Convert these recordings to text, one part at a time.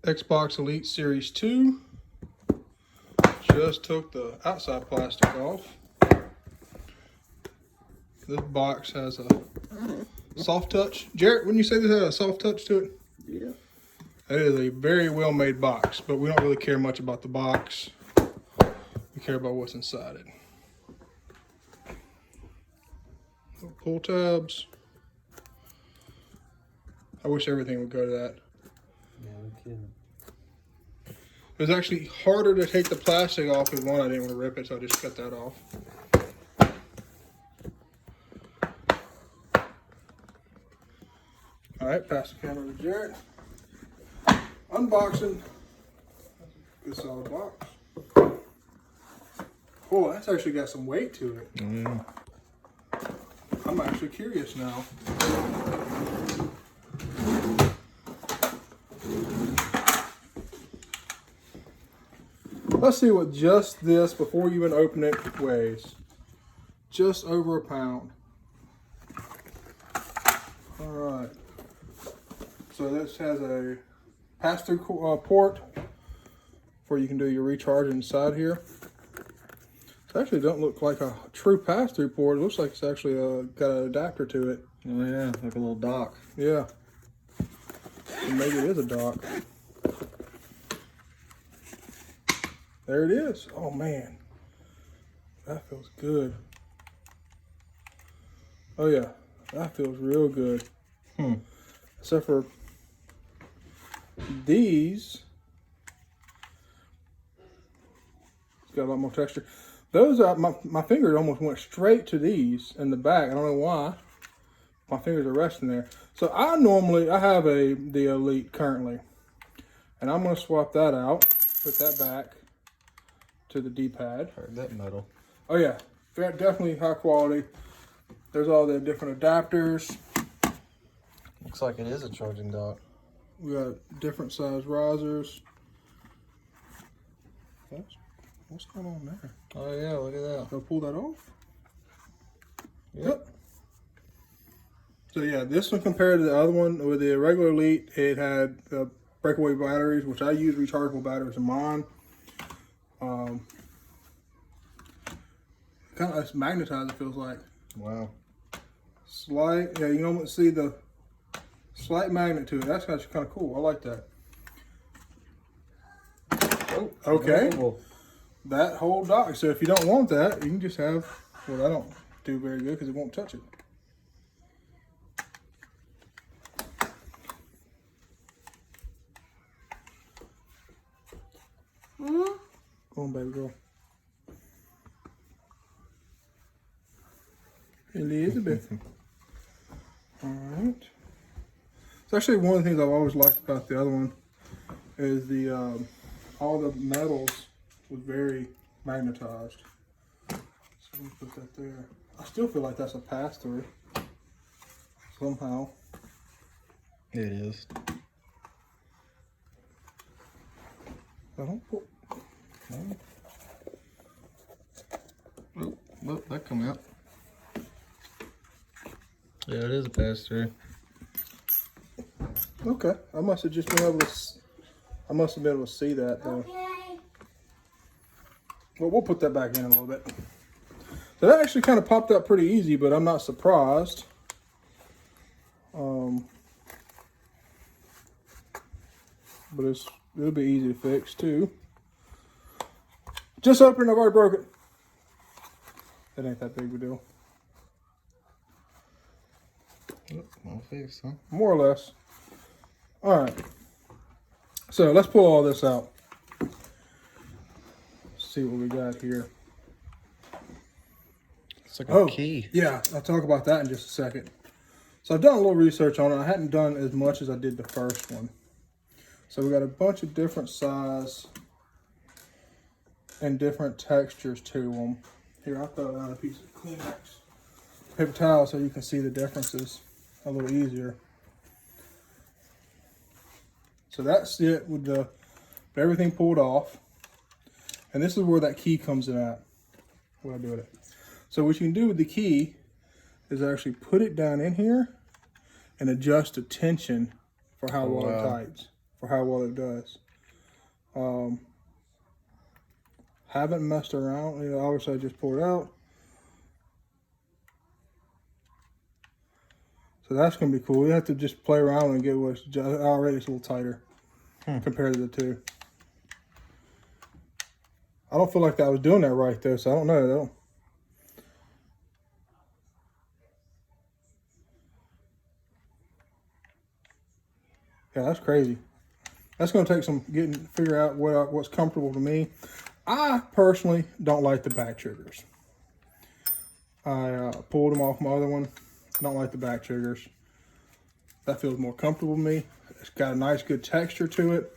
Xbox Elite Series 2. Just took the outside plastic off. This box has a soft touch. Jarrett, wouldn't you say this had a soft touch to it? Yeah. It is a very well made box, but we don't really care much about the box. We care about what's inside it. Little pull tabs. I wish everything would go to that. Yeah, no kidding. It was actually harder to take the plastic off because one, I didn't want to rip it, so I just cut that off. All right, pass the camera to Jarrett. Unboxing. Good solid box. Oh, that's actually got some weight to it. Yeah. I'm actually curious now. Let's see what just this, before you even open it, weighs. Just over a pound. All right. So this has a pass-through port where you can do your recharge inside here. It actually doesn't look like a true pass-through port. It looks like it's actually got an adapter to it. Oh yeah, like a little dock. Yeah. So maybe it is a dock. There it is. Oh man, that feels good. Oh yeah, that feels real good. Except for these, it's got a lot more texture. Those are my fingers almost went straight to these in the back. I don't know why. My fingers are resting there. So I have the Elite currently, and I'm gonna swap that out, put that back to the D-pad. Heard that metal. Oh yeah, definitely high quality. There's all the different adapters. Looks like it is a charging dock. We got different size risers. What's going on there? Oh yeah, look at that. Go pull that off. Yep. So yeah, this one compared to the other one with the regular Elite, it had the breakaway batteries, which I use rechargeable batteries in mine. Kind of magnetized, it feels like. Wow. Slight, yeah, you can almost see the slight magnet to it. That's actually kind of cool. I like that. Oh, okay. Cool. That whole dock. So if you don't want that, you can just have, well, I don't do very good because it won't touch it. Go on, baby girl. Elizabeth. All right. It's actually one of the things I've always liked about the other one is the all the metals was very magnetized. So let me put that there. I still feel like that's a pass-through somehow. It is. I don't put. Oh, look, that come out. Yeah, it is a pass-through. Okay, I must have just been able to. I must have been able to see that though. Okay. Well, we'll put that back in a little bit. So that actually kind of popped out pretty easy, but I'm not surprised. But it'll be easy to fix too. Just open it, I've already broke it. That ain't that big of a deal. All fixed, huh? More or less. All right. So let's pull all this out. See what we got here. It's like a key. Yeah, I'll talk about that in just a second. So I've done a little research on it. I hadn't done as much as I did the first one. So we got a bunch of different size and different textures to them. Here, I'll throw down a piece of Kleenex paper towel so you can see the differences a little easier. So that's it with everything pulled off. And this is where that key comes in at. What I do with it. So what you can do with the key is actually put it down in here and adjust the tension for how well it tights. for how well it does. Haven't messed around. You know, obviously I just pulled it out. So that's going to be cool. You have to just play around and get what's already it's a little tighter compared to the two. I don't feel like I was doing that right though, so I don't know though. Yeah, that's crazy. That's going to take some figure out what's comfortable to me. I personally don't like the back triggers. I pulled them off my other one. I don't like the back triggers. That feels more comfortable to me. It's got a nice, good texture to it.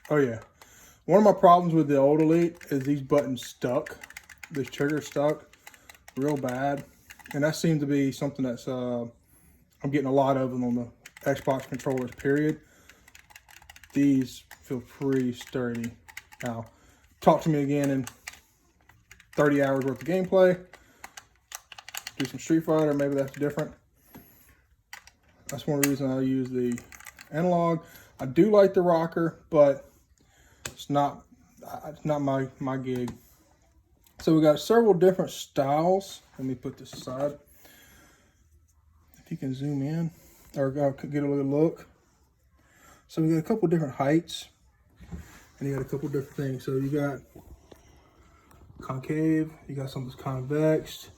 Oh yeah. One of my problems with the old Elite is these buttons stuck. This trigger stuck real bad. And that seems to be something that's, I'm getting a lot of them on the Xbox controllers, period. These feel pretty sturdy. Now, talk to me again in 30 hours worth of gameplay. Do some Street Fighter, maybe that's different. That's one of the reasons I use the analog. I do like the rocker, but it's not my gig. So we got several different styles. Let me put this aside. If you can zoom in or get a little look. So we got a couple different heights, and you got a couple different things. So you got concave, you got some that's convex.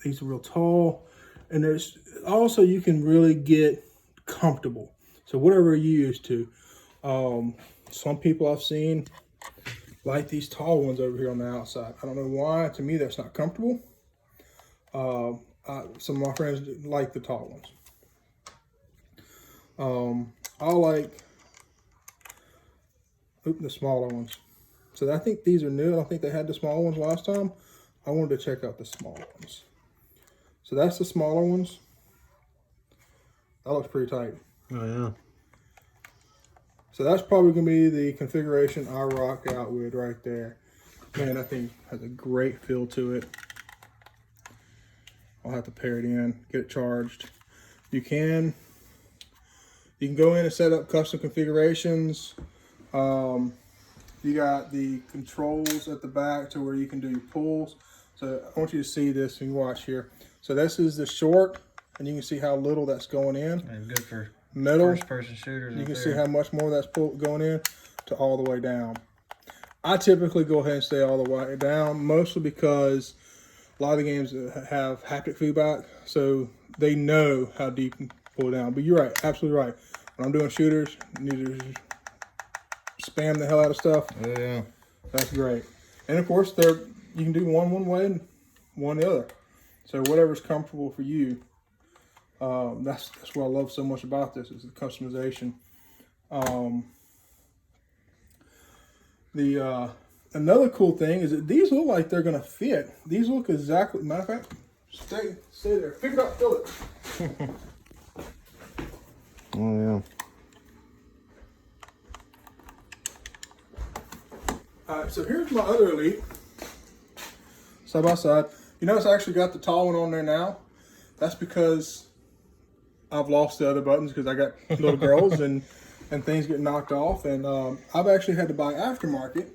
These are real tall, and there's also you can really get comfortable. So whatever you're used to. Some people I've seen like these tall ones over here on the outside. I don't know why. To me, that's not comfortable. Some of my friends like the tall ones. I like the smaller ones. So I think these are new. I don't think they had the small ones last time. I wanted to check out the small ones. So that's the smaller ones. That looks pretty tight. Oh yeah. So that's probably going to be the configuration I rock out with right there. Man, that thing has a great feel to it. I'll have to pair it in, get it charged. You can go in and set up custom configurations. You got the controls at the back to where you can do your pulls. So I want you to see this and watch here. So this is the short, and you can see how little that's going in. And good for middle first-person shooters. You can see how much more that's going in to all the way down. I typically go ahead and stay all the way down, mostly because a lot of the games have haptic feedback, so they know how deep you can pull it down. But you're right, absolutely right. When I'm doing shooters, you need to spam the hell out of stuff. Yeah. That's great. And of course, you can do one way and one the other. So whatever's comfortable for you. That's what I love so much about this, is the customization. Another cool thing is that these look like they're gonna fit. These look exactly, matter of fact, stay there. Pick it up, fill it. Oh yeah. Alright, so here's my other Elite. Side by side. You notice I actually got the tall one on there now. That's because I've lost the other buttons because I got little girls and things get knocked off. And I've actually had to buy aftermarket,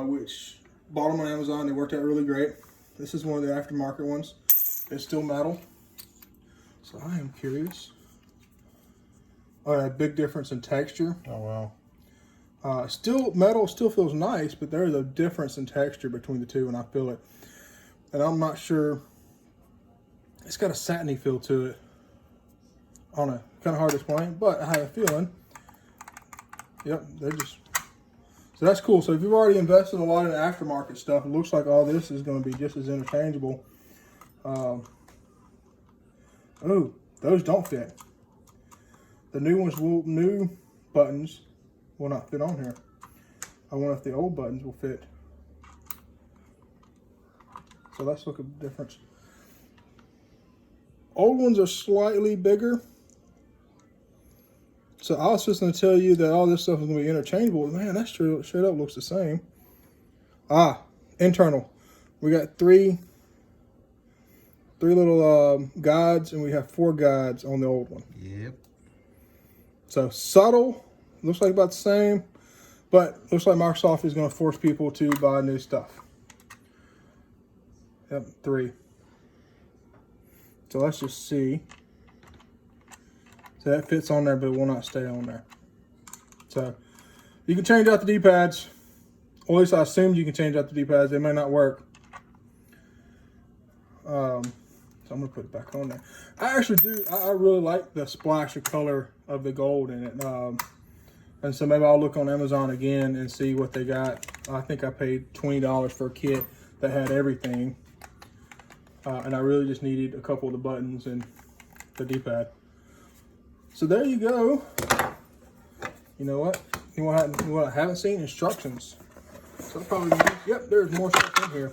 which bought them on Amazon. They worked out really great. This is one of the aftermarket ones. It's still metal. So I am curious. Oh, yeah, big difference in texture. Oh wow. Still metal still feels nice, but there's a difference in texture between the two, and I feel it. And I'm not sure. It's got a satiny feel to it. I don't know, kind of hard to explain, but I have a feeling. Yep, they're just. So that's cool. So if you've already invested a lot in aftermarket stuff, it looks like all this is going to be just as interchangeable. Oh, those don't fit. The new buttons will not fit on here. I wonder if the old buttons will fit. So let's look at the difference. Old ones are slightly bigger. So I was just going to tell you that all this stuff is going to be interchangeable. Man, that straight up looks the same. Internal. We got three little guides, and we have 4 guides on the old one. Yep. So subtle, looks like about the same, but looks like Microsoft is going to force people to buy new stuff. Yep, 3. So let's just see. So that fits on there, but it will not stay on there. So you can change out the D-pads. Or at least I assumed you can change out the D-pads. They may not work. So I'm going to put it back on there. I actually do. I really like the splash of color of the gold in it. And so maybe I'll look on Amazon again and see what they got. I think I paid $20 for a kit that had everything. And I really just needed a couple of the buttons and the D-pad. So there you go. You know what? You want what I haven't seen? Instructions. So I'll probably yep, there's more stuff in here.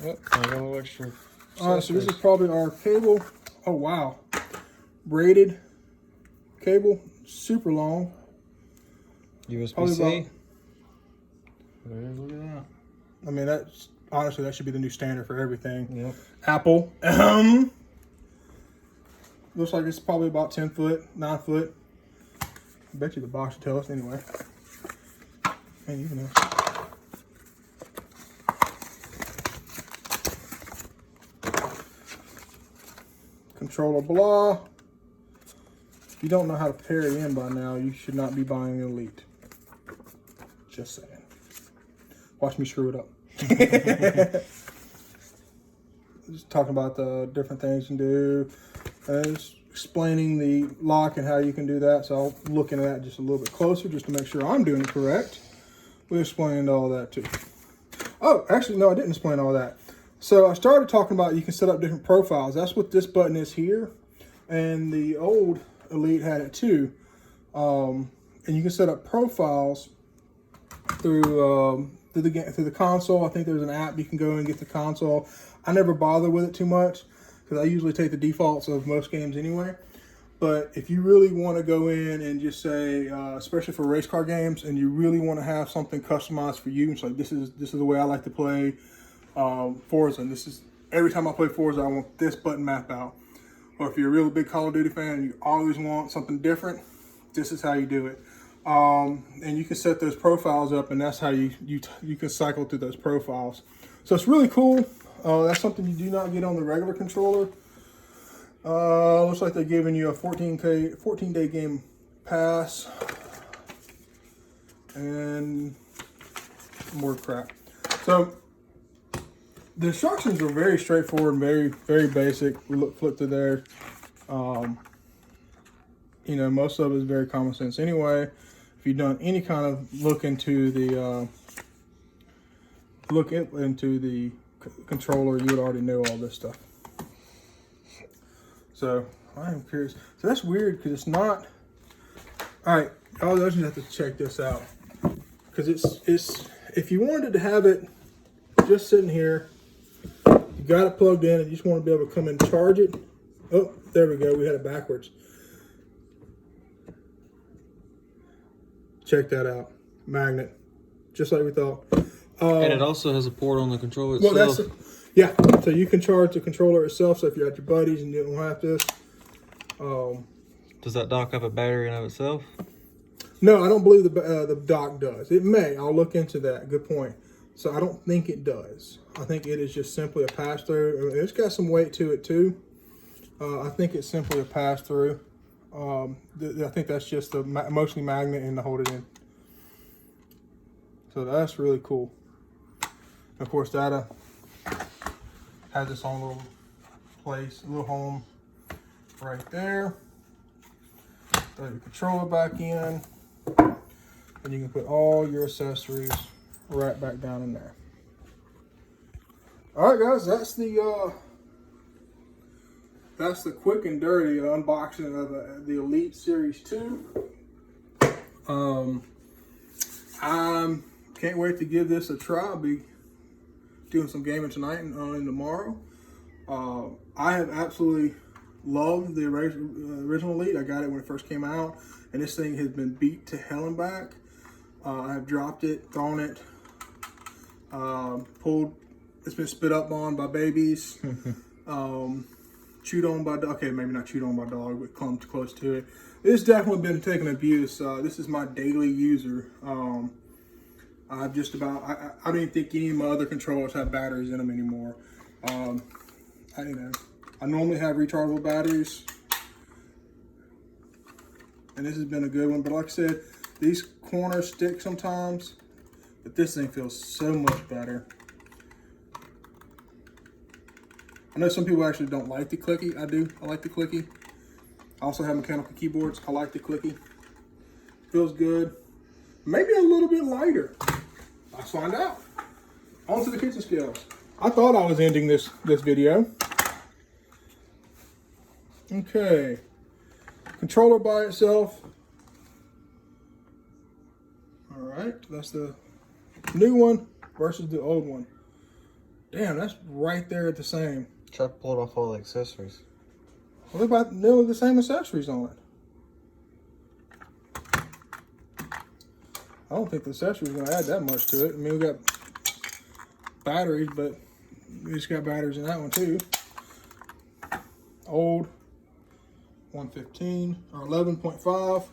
Yep, I got a little extra. So this is probably our cable. Oh wow. Braided cable, super long. USB-C. Look at that. I mean, that's honestly, that should be the new standard for everything. Yep. Apple. Looks like it's probably about 10 foot, 9 foot. I bet you the box will tell us anyway. Man, even know. Controller blah. If you don't know how to pair it in by now, you should not be buying an Elite. Just saying. Watch me screw it up. Just talking about the different things you can do. Just explaining the lock and how you can do that. So I'll look into that just a little bit closer just to make sure I'm doing it correct. We explained all that too. Oh, actually, no, I didn't explain all that. So I started talking about you can set up different profiles. That's what this button is here. And the old Elite had it too. And you can set up profiles through the console. I think there's an app you can go and get the console. I never bother with it too much because I usually take the defaults of most games anyway. But if you really want to go in and just say, especially for race car games, and you really want to have something customized for you, it's like this is the way I like to play Forza. And this is every time I play Forza, I want this button map out. Or if you're a really big Call of Duty fan and you always want something different, this is how you do it. And you can set those profiles up, and that's how you can cycle through those profiles. So it's really cool. That's something you do not get on the regular controller. Looks like they're giving you a 14-day game pass and more crap. So the instructions are very straightforward and very basic. We flip through there. You know, most of it is very common sense anyway. If you've done any kind of look into the controller, you would already know all this stuff. So I am curious. So that's weird because it's not. All right, all those you have to check this out because it's if you wanted to have it just sitting here, you got it plugged in and you just want to be able to come and charge it. Oh, there we go. We had it backwards. Check that out. Magnet, just like we thought. And it also has a port on the controller itself. Well, yeah. So you can charge the controller itself. So if you're at your buddies and you don't have this. Does that dock have a battery in of itself? No, I don't believe the dock does. It may. I'll look into that. Good point. So I don't think it does. I think it is just simply a pass-through. It's got some weight to it too. I think it's simply a pass-through. I think that's just the mostly magnet and to hold it in. So that's really cool. Of course, that has its own little place, a little home right there. Throw your controller back in, and you can put all your accessories right back down in there. All right, guys, that's the quick and dirty unboxing of the Elite Series 2. I can't wait to give this a try. I'll be doing some gaming tonight and tomorrow. I have absolutely loved the original Elite. I got it when it first came out, and this thing has been beat to hell and back. I have dropped it, thrown it, pulled. It's been spit up on by babies. Chewed on by dog. Okay, maybe not chewed on by dog, but clumped close to it. it's definitely been taking abuse. This is my daily user. I don't even think any of my other controllers have batteries in them anymore. I normally have rechargeable batteries, and this has been a good one. But like I said, these corners stick sometimes, but this thing feels so much better. I know some people actually don't like the clicky. I do. I like the clicky. I also have mechanical keyboards. I like the clicky. Feels good. Maybe a little bit lighter. Let's find out. On to the kitchen scales. I thought I was ending this video. Okay. Controller by itself. All right. That's the new one versus the old one. Damn, that's right there at the same. Try pulling off all the accessories. What about nearly the same accessories on it? I don't think the accessories are going to add that much to it. I mean, we got batteries, but we just got batteries in that one too. Old 115 or 11.5,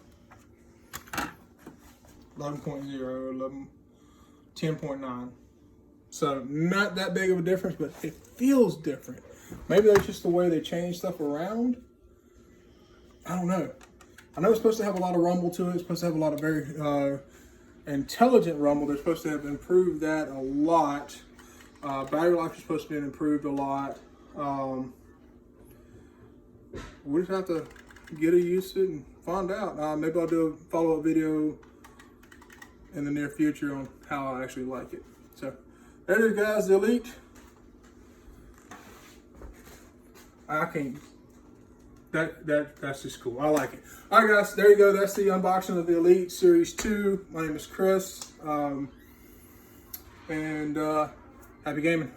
11.0, 10.9. So not that big of a difference, but it feels different. Maybe that's just the way they change stuff around. I don't know. I know it's supposed to have a lot of rumble to it. It's supposed to have a lot of very intelligent rumble. They're supposed to have improved that a lot. Battery life is supposed to be improved a lot. We just have to get used to it and find out. Maybe I'll do a follow-up video in the near future on how I actually like it. So there it is, guys, the Elite. I can't. That's just cool. I like it. All right, guys. There you go. That's the unboxing of the Elite Series 2. My name is Chris. And happy gaming.